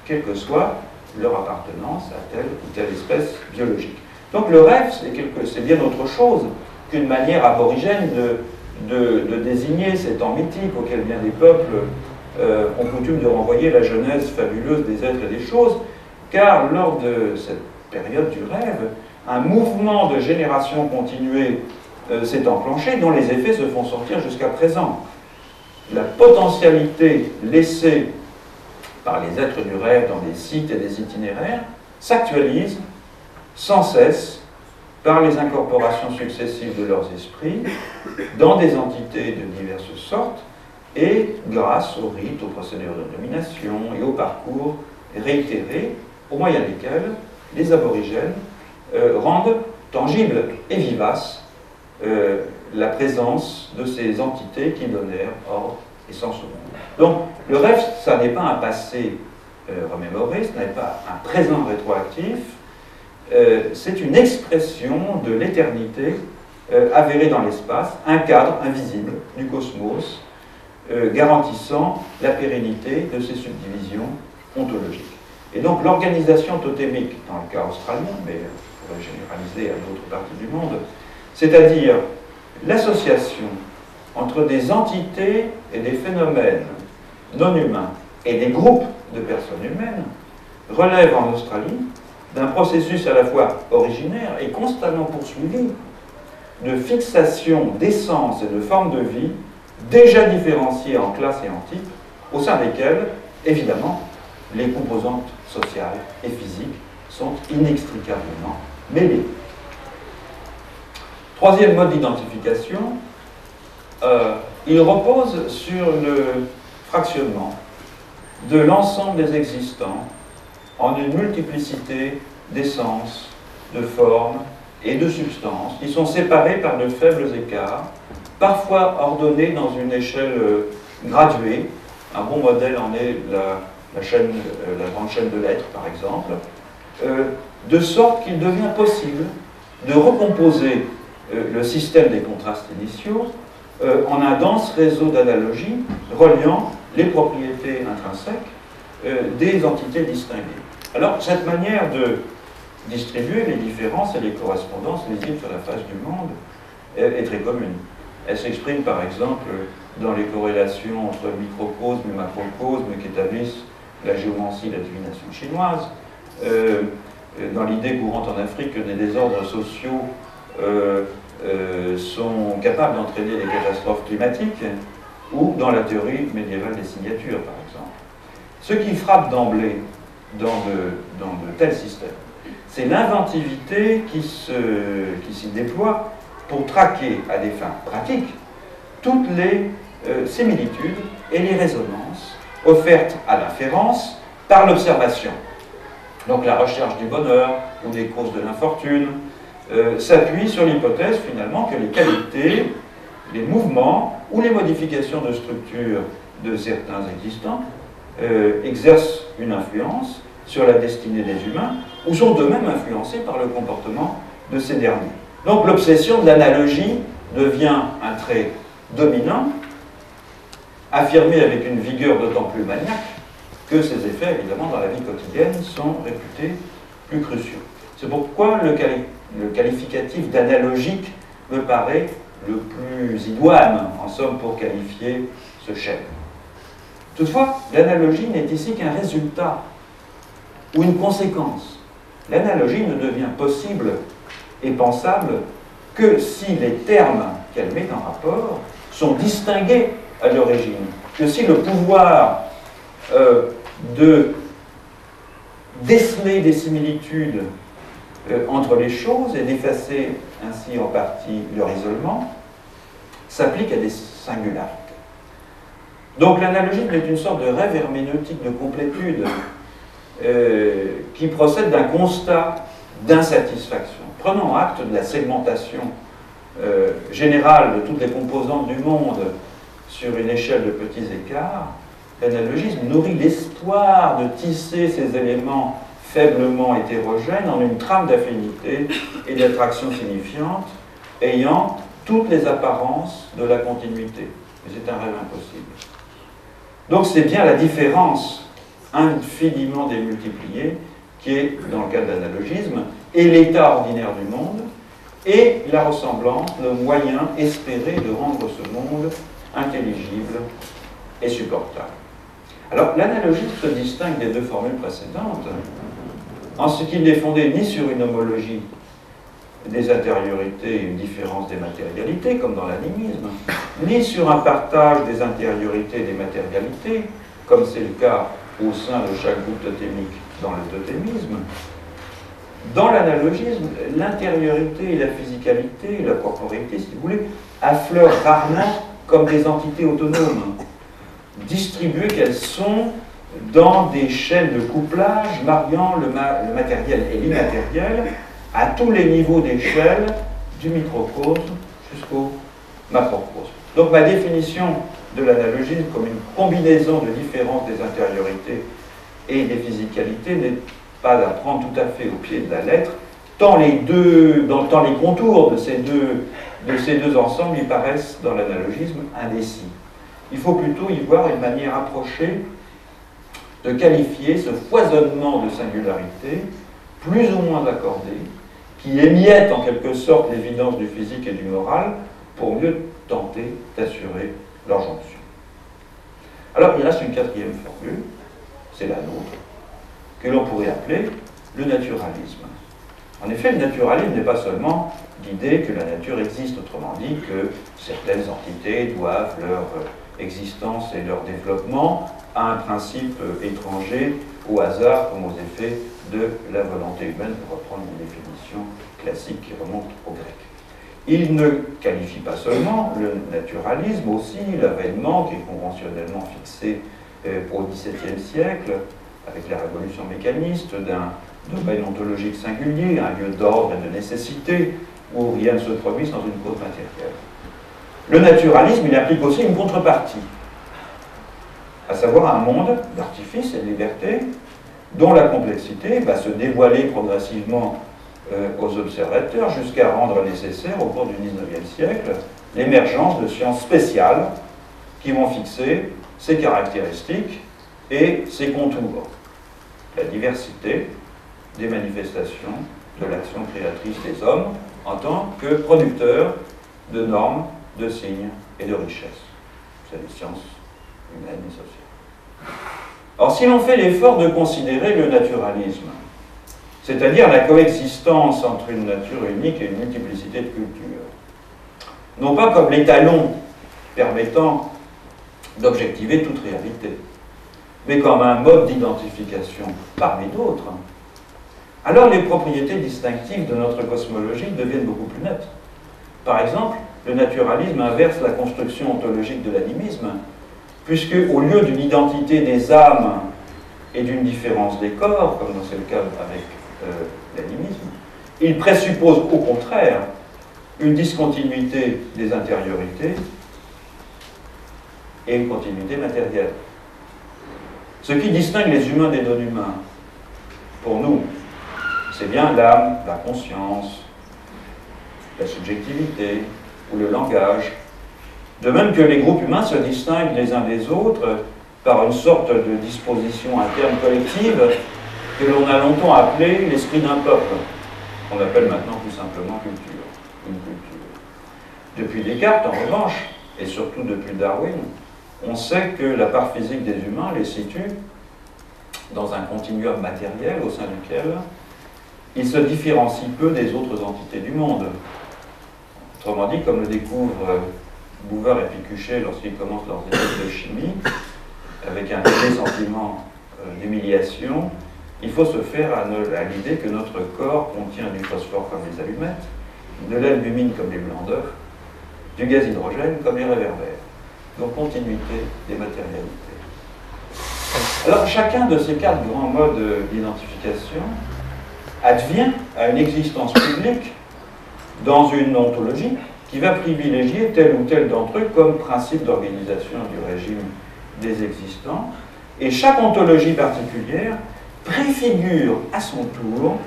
quelle que soit leur appartenance à telle ou telle espèce biologique. Donc le rêve, c'est bien autre chose qu'une manière aborigène de désigner ces temps mythiques auxquels bien des peuples ont coutume de renvoyer la genèse fabuleuse des êtres et des choses, car lors de cette période du rêve, un mouvement de génération continuée s'est enclenché dont les effets se font sortir jusqu'à présent. La potentialité laissée par les êtres du rêve dans des sites et des itinéraires s'actualise sans cesse par les incorporations successives de leurs esprits dans des entités de diverses sortes et grâce aux rites, aux procédures de domination et aux parcours réitérés au moyen desquels les aborigènes rendent tangible et vivace la présence de ces entités qui donnèrent ordre et sens au monde. Donc le rêve, ça n'est pas un passé remémoré, ce n'est pas un présent rétroactif, c'est une expression de l'éternité avérée dans l'espace, un cadre invisible du cosmos garantissant la pérennité de ces subdivisions ontologiques. Et donc l'organisation totémique, dans le cas australien, mais on pourrait généraliser à d'autres parties du monde, c'est-à-dire l'association entre des entités et des phénomènes non humains et des groupes de personnes humaines, relève en Australie d'un processus à la fois originaire et constamment poursuivi de fixation d'essence et de forme de vie déjà différenciées en classes et en types, au sein desquelles, évidemment, les composantes sociales et physiques sont inextricablement mêlées. Troisième mode d'identification, il repose sur le fractionnement de l'ensemble des existants en une multiplicité d'essences, de formes et de substances qui sont séparées par de faibles écarts, parfois ordonnés dans une échelle graduée. Un bon modèle en est la grande chaîne de l'être, par exemple, de sorte qu'il devient possible de recomposer le système des contrastes initiaux en un dense réseau d'analogies reliant les propriétés intrinsèques des entités distinguées. Alors, cette manière de distribuer les différences et les correspondances lisibles sur la face du monde est très commune. Elle s'exprime par exemple dans les corrélations entre microcosme et macrocosme qu'établissent la géomancie et la divination chinoise, dans l'idée courante en Afrique que des désordres sociaux sont capables d'entraîner des catastrophes climatiques, ou dans la théorie médiévale des signatures, par exemple. Ce qui frappe d'emblée dans de tels systèmes, c'est l'inventivité qui s'y déploie pour traquer à des fins pratiques toutes les similitudes et les résonances offertes à l'inférence par l'observation. Donc la recherche du bonheur ou des causes de l'infortune s'appuie sur l'hypothèse finalement que les qualités, les mouvements ou les modifications de structure de certains existants exercent une influence sur la destinée des humains ou sont eux-mêmes influencés par le comportement de ces derniers. Donc l'obsession de l'analogie devient un trait dominant, affirmé avec une vigueur d'autant plus maniaque que ses effets, évidemment, dans la vie quotidienne sont réputés plus cruciaux. C'est pourquoi le qualificatif d'analogique me paraît le plus idoine, en somme, pour qualifier ce schème. Toutefois, l'analogie n'est ici qu'un résultat ou une conséquence. L'analogie ne devient possible et pensable que si les termes qu'elle met en rapport sont distingués à l'origine, que si le pouvoir de déceler des similitudes entre les choses et d'effacer ainsi en partie leur isolement s'applique à des singularités. Donc l'analogisme est une sorte de rêve herméneutique de complétude qui procède d'un constat d'insatisfaction. Prenons acte de la segmentation générale de toutes les composantes du monde sur une échelle de petits écarts. L'analogisme nourrit l'espoir de tisser ces éléments faiblement hétérogènes en une trame d'affinité et d'attraction signifiante ayant toutes les apparences de la continuité. Mais c'est un rêve impossible. Donc c'est bien la différence infiniment démultipliée qui est, dans le cas de l'analogisme, et l'état ordinaire du monde, et la ressemblance, le moyen espéré de rendre ce monde intelligible et supportable. Alors, l'analogisme se distingue des deux formules précédentes en ce qu'il n'est fondé ni sur une homologie des intériorités et une différence des matérialités, comme dans l'animisme, ni sur un partage des intériorités et des matérialités, comme c'est le cas au sein de chaque groupe totémique dans le totémisme. Dans l'analogisme, l'intériorité et la physicalité, la corporéité, si vous voulez, affleurent rarement comme des entités autonomes, distribuées qu'elles sont dans des chaînes de couplage mariant le matériel et l'immatériel à tous les niveaux d'échelle, du microcosme jusqu'au macrocosme. Donc ma définition de l'analogisme comme une combinaison de différences des intériorités et des physicalités n'est pas à prendre tout à fait au pied de la lettre, tant les contours de ces deux ensembles y paraissent dans l'analogisme indécis. Il faut plutôt y voir une manière approchée de qualifier ce foisonnement de singularités, plus ou moins accordées, qui émiettent en quelque sorte l'évidence du physique et du moral, pour mieux tenter d'assurer leur jonction. Alors il reste une quatrième formule, c'est la nôtre, que l'on pourrait appeler le naturalisme. En effet, le naturalisme n'est pas seulement l'idée que la nature existe, autrement dit que certaines entités doivent leur existence et leur développement à un principe étranger, au hasard, comme aux effets de la volonté humaine, pour reprendre une définition classique qui remonte au grec. Il ne qualifie pas seulement le naturalisme, aussi l'avènement qui est conventionnellement fixé au XVIIe siècle, avec la révolution mécaniste, d'un domaine ontologique singulier, un lieu d'ordre et de nécessité, où rien ne se produit sans une cause matérielle. Le naturalisme, il implique aussi une contrepartie, à savoir un monde d'artifice et de liberté, dont la complexité va se dévoiler progressivement aux observateurs jusqu'à rendre nécessaire, au cours du XIXe siècle, l'émergence de sciences spéciales qui vont fixer ses caractéristiques et ses contours. La diversité des manifestations de l'action créatrice des hommes en tant que producteurs de normes, de signes et de richesses. C'est les sciences humaines et sociales. Or, si l'on fait l'effort de considérer le naturalisme, c'est-à-dire la coexistence entre une nature unique et une multiplicité de cultures, non pas comme l'étalon permettant d'objectiver toute réalité, mais comme un mode d'identification parmi d'autres, alors les propriétés distinctives de notre cosmologie deviennent beaucoup plus nettes. Par exemple, le naturalisme inverse la construction ontologique de l'animisme, puisque au lieu d'une identité des âmes et d'une différence des corps, comme c'est le cas avec l'animisme, il présuppose au contraire une discontinuité des intériorités et une continuité matérielle. Ce qui distingue les humains des non-humains, pour nous, c'est bien l'âme, la conscience, la subjectivité ou le langage. De même que les groupes humains se distinguent les uns des autres par une sorte de disposition interne collective que l'on a longtemps appelée l'esprit d'un peuple. qu'on appelle maintenant tout simplement culture, une culture. Depuis Descartes, en revanche, et surtout depuis Darwin, on sait que la part physique des humains les situe dans un continuum matériel au sein duquel ils se différencient peu des autres entités du monde. Autrement dit, comme le découvrent Bouvard et Picuchet lorsqu'ils commencent leurs études de chimie, avec un léger sentiment d'humiliation, il faut se faire à l'idée que notre corps contient du phosphore comme les allumettes, de l'albumine comme les blancs d'œufs, du gaz hydrogène comme les réverbères. Donc continuité des matérialités. Alors chacun de ces quatre grands modes d'identification advient à une existence publique dans une ontologie qui va privilégier tel ou tel d'entre eux comme principe d'organisation du régime des existants. Et chaque ontologie particulière préfigure à son tour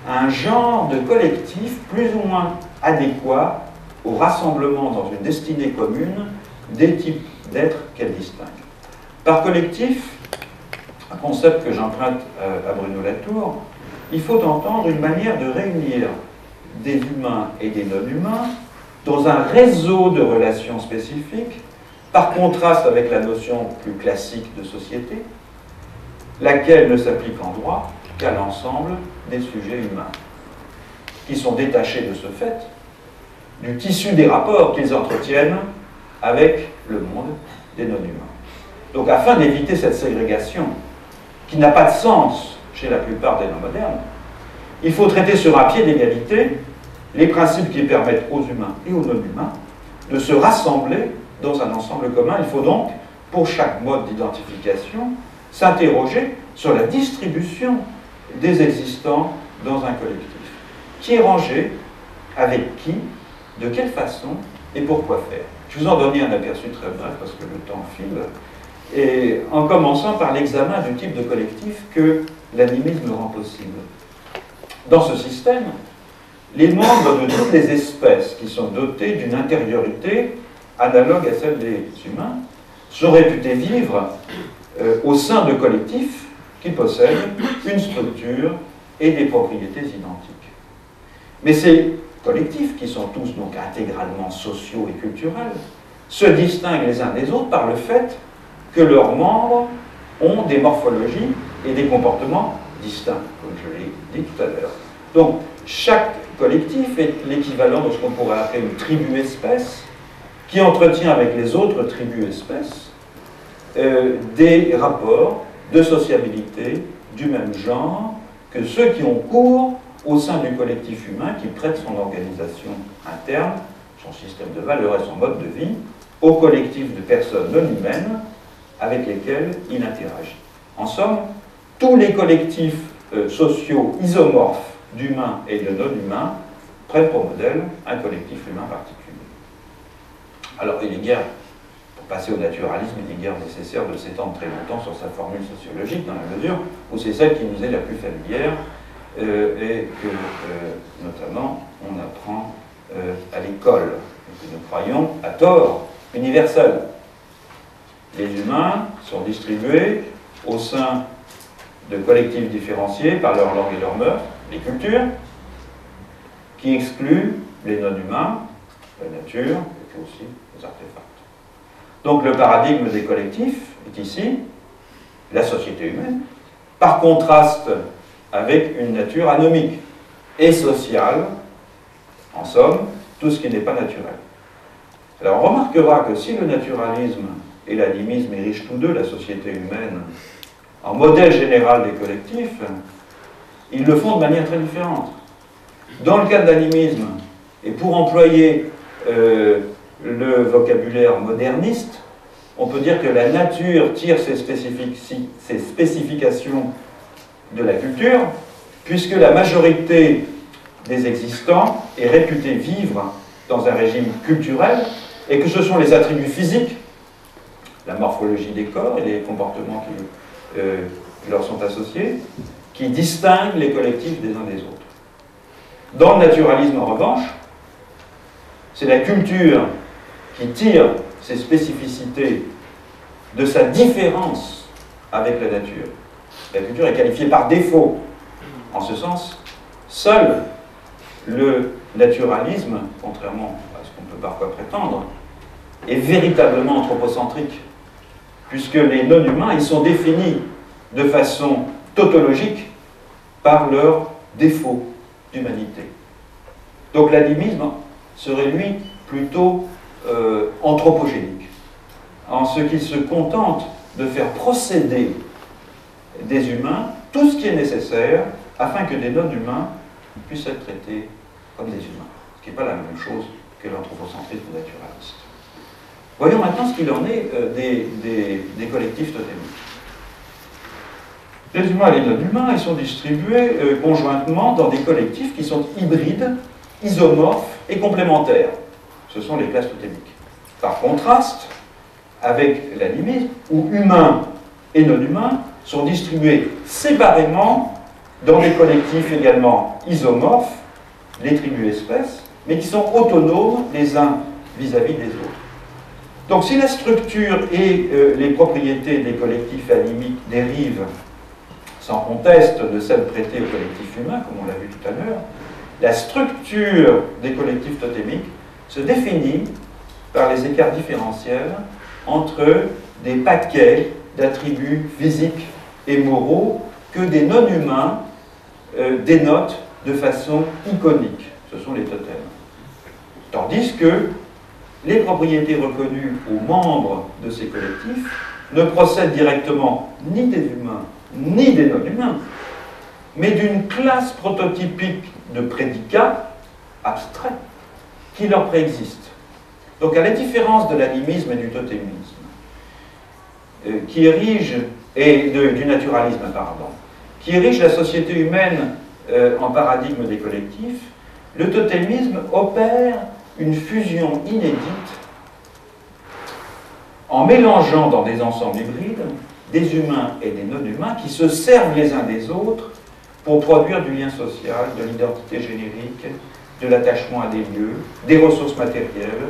un genre de collectif plus ou moins adéquat au rassemblement dans une destinée commune des types d'êtres qu'elle distingue. Par collectif, un concept que j'emprunte à Bruno Latour, il faut entendre une manière de réunir des humains et des non-humains dans un réseau de relations spécifiques, par contraste avec la notion plus classique de société, laquelle ne s'applique en droit qu'à l'ensemble des sujets humains, qui sont détachés de ce fait du tissu des rapports qu'ils entretiennent avec le monde des non-humains. Donc afin d'éviter cette ségrégation, qui n'a pas de sens chez la plupart des noms modernes, il faut traiter sur un pied d'égalité les principes qui permettent aux humains et aux non-humains de se rassembler dans un ensemble commun. Il faut donc, pour chaque mode d'identification, s'interroger sur la distribution des existants dans un collectif. Qui est rangé, avec qui, de quelle façon et pour quoi faire. Je vous en donner un aperçu très bref parce que le temps file, et en commençant par l'examen du type de collectif que l'animisme rend possible. Dans ce système, les membres de toutes les espèces qui sont dotées d'une intériorité analogue à celle des humains sont réputés vivre au sein de collectifs qui possèdent une structure et des propriétés identiques. Mais ces collectifs, qui sont tous donc intégralement sociaux et culturels, se distinguent les uns des autres par le fait que leurs membres ont des morphologies et des comportements distincts, comme je l'ai dit tout à l'heure. Donc, chaque collectif est l'équivalent de ce qu'on pourrait appeler une tribu-espèce, qui entretient avec les autres tribus-espèces des rapports de sociabilité du même genre que ceux qui ont cours au sein du collectif humain qui prête son organisation interne, son système de valeurs et son mode de vie au collectif de personnes non humaines avec lesquelles il interagit. En somme, tous les collectifs sociaux isomorphes d'humains et de non-humains prennent pour modèle un collectif humain particulier. Alors, il est guère, pour passer au naturalisme, il est guère nécessaire de s'étendre très longtemps sur sa formule sociologique, dans la mesure où c'est celle qui nous est la plus familière et que, notamment, on apprend à l'école, et que nous croyons, à tort, universelle. Les humains sont distribués au sein de collectifs différenciés par leur langue et leur mœurs, les cultures, qui excluent les non-humains, la nature, et puis aussi les artefacts. Donc le paradigme des collectifs est ici la société humaine, par contraste avec une nature anomique et sociale, en somme, tout ce qui n'est pas naturel. Alors on remarquera que si le naturalisme et l'animisme érigent tous deux la société humaine en modèle général des collectifs, ils le font de manière très différente. Dans le cas de l'animisme, et pour employer le vocabulaire moderniste, on peut dire que la nature tire ses spécifications de la culture, puisque la majorité des existants est réputée vivre dans un régime culturel, et que ce sont les attributs physiques, la morphologie des corps et les comportements qui leur sont associés, qui distinguent les collectifs des uns des autres. Dans le naturalisme, en revanche, c'est la culture qui tire ses spécificités de sa différence avec la nature. La culture est qualifiée par défaut. En ce sens, Seul le naturalisme, contrairement à ce qu'on peut parfois prétendre, est véritablement anthropocentrique, puisque les non-humains, ils sont définis de façon tautologique par leur défaut d'humanité. Donc l'animisme serait, lui, plutôt anthropogénique, en ce qu'il se contente de faire procéder des humains tout ce qui est nécessaire afin que des non-humains puissent être traités comme des humains, ce qui n'est pas la même chose que l'anthropocentrisme naturaliste. Voyons maintenant ce qu'il en est des collectifs totémiques. Les humains et les non-humains, ils sont distribués conjointement dans des collectifs qui sont hybrides, isomorphes et complémentaires. Ce sont les classes totémiques. Par contraste avec l'animisme, où humains et non-humains sont distribués séparément dans des collectifs également isomorphes, les tribus-espèces, mais qui sont autonomes les uns vis-à-vis des autres. Donc si la structure et les propriétés des collectifs animiques dérivent sans conteste de celles prêtées aux collectifs humains, comme on l'a vu tout à l'heure, la structure des collectifs totémiques se définit par les écarts différentiels entre des paquets d'attributs physiques et moraux que des non-humains dénotent de façon iconique. Ce sont les totems. Tandis que les propriétés reconnues aux membres de ces collectifs ne procèdent directement ni des humains ni des non-humains, mais d'une classe prototypique de prédicats abstraits qui leur préexistent. Donc, à la différence de l'animisme et du totémisme, qui érige, et du naturalisme, pardon, qui érige la société humaine en paradigme des collectifs, le totémisme opère une fusion inédite en mélangeant dans des ensembles hybrides des humains et des non-humains qui se servent les uns des autres pour produire du lien social, de l'identité générique, de l'attachement à des lieux, des ressources matérielles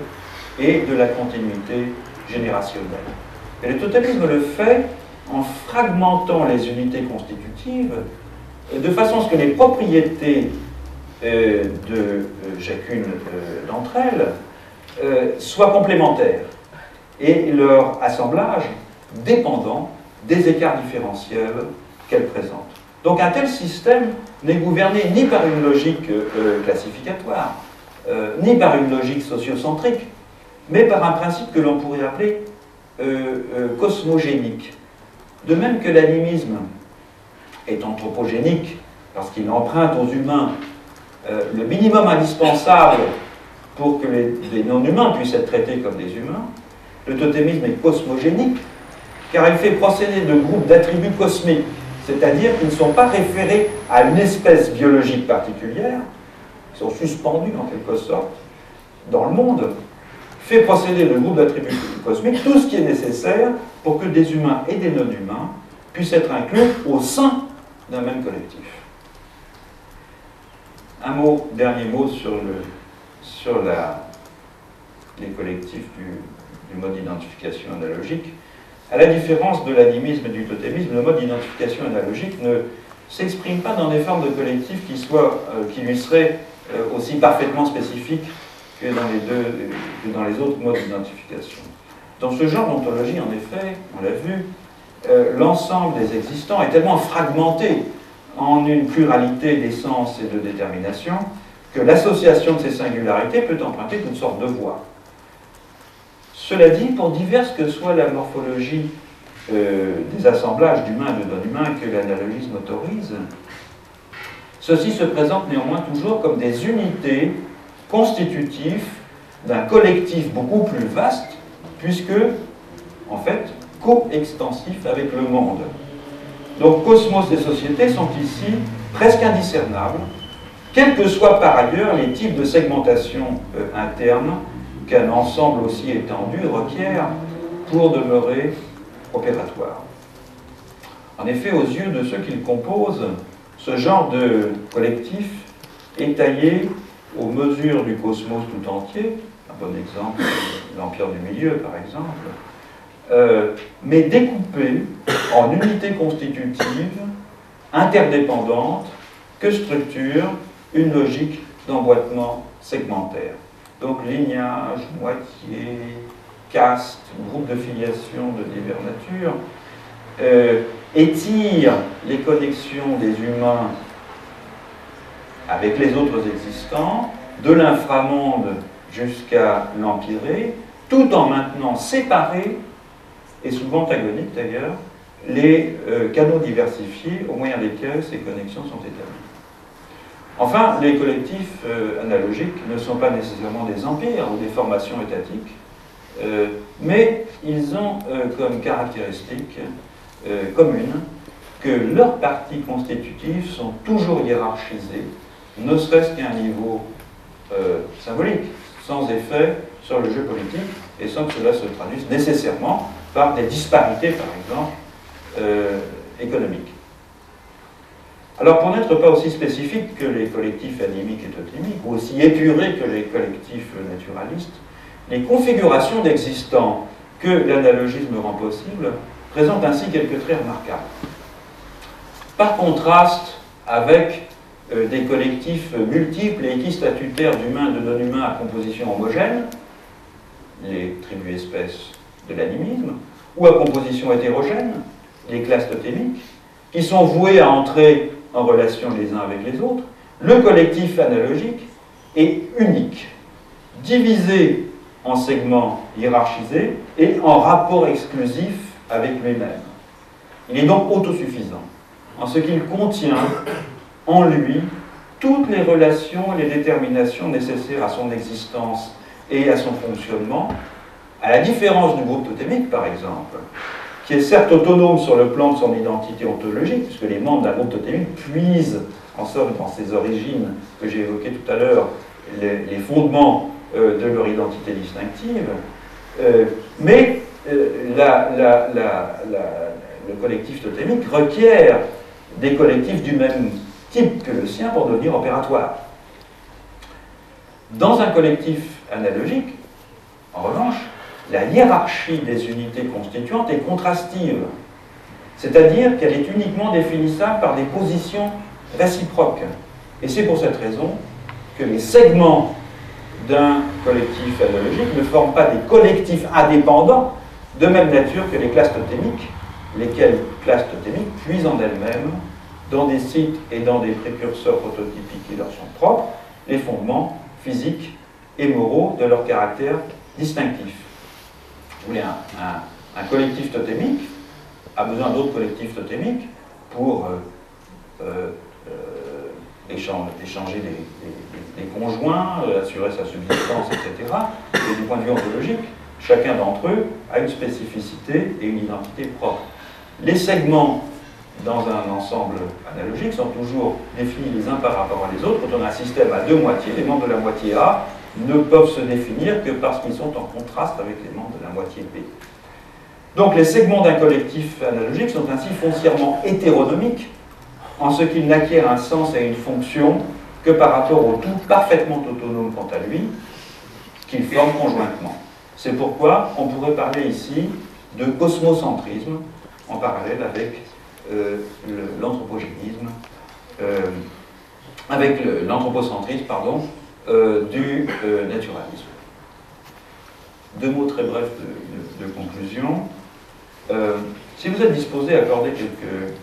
et de la continuité générationnelle. Et le totémisme le fait en fragmentant les unités constitutives de façon à ce que les propriétés de chacune d'entre elles soient complémentaires et leur assemblage dépendant des écarts différentiels qu'elles présentent. Donc un tel système n'est gouverné ni par une logique classificatoire, ni par une logique sociocentrique, mais par un principe que l'on pourrait appeler cosmogénique. De même que l'animisme est anthropogénique, parce qu'il emprunte aux humains le minimum indispensable pour que les non-humains puissent être traités comme des humains, le totémisme est cosmogénique, car il fait procéder de groupes d'attributs cosmiques, c'est-à-dire qu'ils ne sont pas référés à une espèce biologique particulière, ils sont suspendus en quelque sorte dans le monde, fait procéder de groupes d'attributs cosmiques tout ce qui est nécessaire pour que des humains et des non-humains puissent être inclus au sein d'un même collectif. Dernier mot sur les collectifs du mode d'identification analogique. À la différence de l'animisme et du totémisme, le mode d'identification analogique ne s'exprime pas dans des formes de collectifs qui lui seraient aussi parfaitement spécifiques que dans les autres modes d'identification. Dans ce genre d'ontologie, en effet, on l'a vu, l'ensemble des existants est tellement fragmenté en une pluralité d'essences et de déterminations que l'association de ces singularités peut emprunter toutes sortes de voies. Cela dit, pour diverses que soit la morphologie des assemblages d'humains et de non-humains que l'analogisme autorise, ceux-ci se présentent néanmoins toujours comme des unités constitutives d'un collectif beaucoup plus vaste, puisque, en fait, coextensif avec le monde. Donc, cosmos et société sont ici presque indiscernables, quels que soient par ailleurs les types de segmentation interne qu'un ensemble aussi étendu requiert pour demeurer opératoire. En effet, aux yeux de ceux qui le composent, ce genre de collectif est taillé aux mesures du cosmos tout entier, un bon exemple, l'Empire du Milieu par exemple, mais découpé en unités constitutives, interdépendantes, que structurent une logique d'emboîtement segmentaire. Donc lignage, moitié, caste, groupe de filiation de diverses natures, étire les connexions des humains avec les autres existants, de l'inframonde jusqu'à l'empyrée, tout en maintenant séparés, et souvent antagoniques d'ailleurs, les canaux diversifiés au moyen desquels ces connexions sont établies. Enfin, les collectifs analogiques ne sont pas nécessairement des empires ou des formations étatiques, mais ils ont comme caractéristique commune que leurs parties constitutives sont toujours hiérarchisées, ne serait-ce qu'à un niveau symbolique, sans effet sur le jeu politique, et sans que cela se traduise nécessairement par des disparités, par exemple, économiques. Alors, pour n'être pas aussi spécifique que les collectifs animiques et totémiques, ou aussi épurés que les collectifs naturalistes, les configurations d'existants que l'analogisme rend possible présentent ainsi quelques traits remarquables. Par contraste avec des collectifs multiples et équistatutaires d'humains et de non-humains à composition homogène, les tribus-espèces de l'animisme, ou à composition hétérogène, les classes totémiques, qui sont vouées à entrer en relation les uns avec les autres, le collectif analogique est unique, divisé en segments hiérarchisés et en rapport exclusif avec lui-même. Il est donc autosuffisant, en ce qu'il contient en lui toutes les relations et les déterminations nécessaires à son existence et à son fonctionnement, à la différence du groupe totémique, par exemple, qui est certes autonome sur le plan de son identité ontologique, puisque les membres d'un groupe totémique puisent, en somme, dans ses origines que j'ai évoquées tout à l'heure, les fondements de leur identité distinctive, mais le collectif totémique requiert des collectifs du même type que le sien pour devenir opératoire. Dans un collectif analogique, en revanche, la hiérarchie des unités constituantes est contrastive, c'est-à-dire qu'elle est uniquement définissable par des positions réciproques. Et c'est pour cette raison que les segments d'un collectif analogique ne forment pas des collectifs indépendants de même nature que les classes totémiques, lesquelles classes totémiques puisent en elles-mêmes, dans des sites et dans des précurseurs prototypiques qui leur sont propres, les fondements physiques et moraux de leur caractère distinctif. Vous voulez, un collectif totémique a besoin d'autres collectifs totémiques pour échanger des conjoints, assurer sa subsistance, etc. Et du point de vue ontologique, chacun d'entre eux a une spécificité et une identité propre. Les segments dans un ensemble analogique sont toujours définis les uns par rapport à les autres. Quand on a un système à deux moitiés, les membres de la moitié A ne peuvent se définir que parce qu'ils sont en contraste avec les membres de la moitié B. Donc les segments d'un collectif analogique sont ainsi foncièrement hétéronomiques, en ce qu'ils n'acquièrent un sens et une fonction que par rapport au tout parfaitement autonome quant à lui, qu'ils forment conjointement. C'est pourquoi on pourrait parler ici de cosmocentrisme, en parallèle avec l'anthropogénisme, avec l'anthropocentrisme, pardon, du naturalisme. Deux mots très brefs de conclusion. Si vous êtes disposé à accorder quelques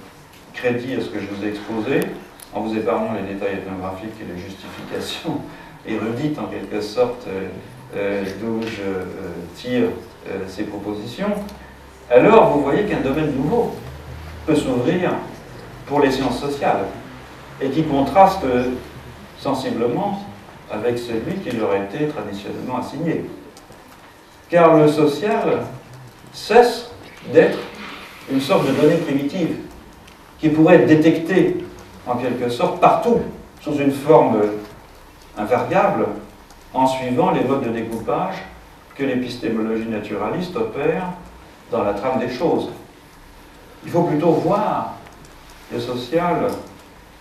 crédits à ce que je vous ai exposé, en vous épargnant les détails ethnographiques et les justifications érudites en quelque sorte d'où je tire ces propositions, alors vous voyez qu'un domaine nouveau peut s'ouvrir pour les sciences sociales et qui contraste sensiblement avec celui qui leur a été traditionnellement assigné. Car le social cesse d'être une sorte de donnée primitive qui pourrait être détectée en quelque sorte partout sous une forme invariable en suivant les modes de découpage que l'épistémologie naturaliste opère dans la trame des choses. Il faut plutôt voir le social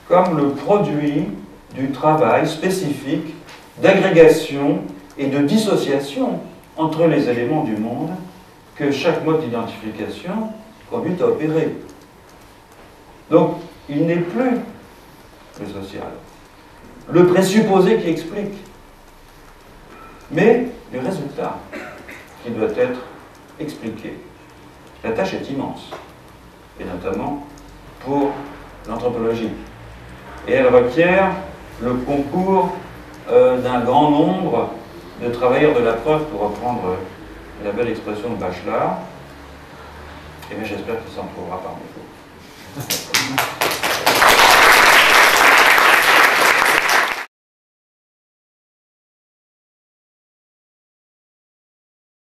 comme le produit du travail spécifique d'agrégation et de dissociation entre les éléments du monde que chaque mode d'identification conduit à opérer. Donc, il n'est plus le social le présupposé qui explique, mais du résultat qui doit être expliqué. La tâche est immense, et notamment pour l'anthropologie. Et elle requiert le concours d'un grand nombre de travailleurs de la preuve, pour reprendre la belle expression de Bachelard. Et bien j'espère qu'il s'en trouvera parmi vous.